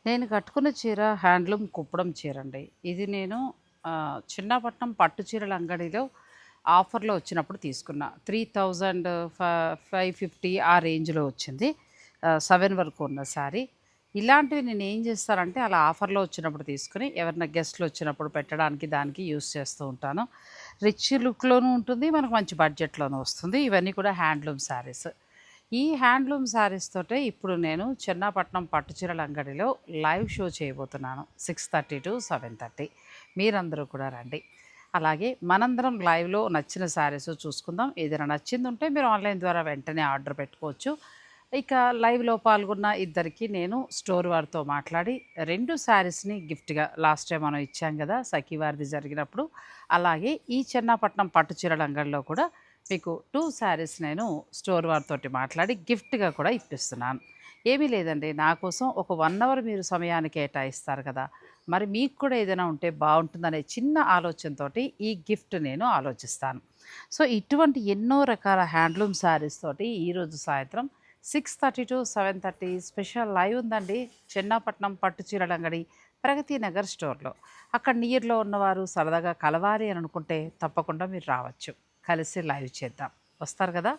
నేను కట్టుకున్న చీర హ్యాండ్లూమ్ కుప్పడం చీర అండి. ఇది నేను చిన్నపట్నం పట్టు చీరల అంగడిలో ఆఫర్‌లో వచ్చినప్పుడు తీసుకున్నా. 3000 550 ఆ రేంజ్‌లో వచ్చింది. 7 వరకు ఉన్న శారీ. ఇలాంటివి నేనేం చేస్తానంటే అలా ఆఫర్‌లో వచ్చినప్పుడు తీసుకొని ఎవరైనా గెస్ట్‌లు వచ్చినప్పుడు పెట్టడానికి దానికి యూజ్ చేస్తూ ఉంటాను. రిచ్ లుక్‌లోనూ ఉంటుంది. మనకు మంచి బడ్జెట్‌లోనూ వస్తుంది. ఇవన్నీ కూడా హ్యాండ్లూమ్ శారీస్. ఈ హ్యాండ్లూమ్ శారీస్ తోటే ఇప్పుడు నేను చెన్నాపట్నం పట్టు చీరల అంగడిలో లైవ్ షో చేయబోతున్నాను. 6:30 టు 7:30 మీరందరూ కూడా రండి. అలాగే మనందరం లైవ్‌లో నచ్చిన శారీస్ చూసుకుందాం. ఏదైనా నచ్చిందుంటే మీరు ఆన్‌లైన్ ద్వారా వెంటనే ఆర్డర్ పెట్టుకోవచ్చు. ఇక లైవ్‌లో పాల్గొన్న ఇద్దరికి నేను స్టోర్ వారితో మాట్లాడి 2 శారీస్‌ని గిఫ్ట్‌గా లాస్ట్ టైమ్ మనం ఇచ్చాం గదా! సఖీ వారిది జరిగినప్పుడు. అలాగే ఈ చెన్నాపట్నం పట్టు చీరల అంగడిలో కూడా మీకు 2 శారీస్ నేను స్టోర్ వారితోటి మాట్లాడి గిఫ్ట్‌గా కూడా ఇప్పిస్తున్నాను. ఏమీ లేదండి. నా కోసం ఒక 1 అవర్ మీరు సమయాన్ని కేటాయిస్తారు కదా! మరి మీకు కూడా ఏదైనా ఉంటే బావుంటుందనే చిన్న ఆలోచనతోటి ఈ గిఫ్ట్ నేను ఆలోచిస్తాను. సో, ఇటువంటి ఎన్నో రకాల హ్యాండ్లూమ్ శారీస్ తోటి ఈరోజు సాయంత్రం 6:30-7:30 స్పెషల్ లైవ్ ఉందండి. చెన్నాపట్నం పట్టు చీరల అంగడి ప్రగతి నగర్ స్టోర్‌లో. అక్కడ నియర్‌లో ఉన్నవారు సరదాగా కలవాలి అని అనుకుంటే తప్పకుండా మీరు రావచ్చు. కలిసి లైవ్ చేద్దాం. వస్తారు కదా!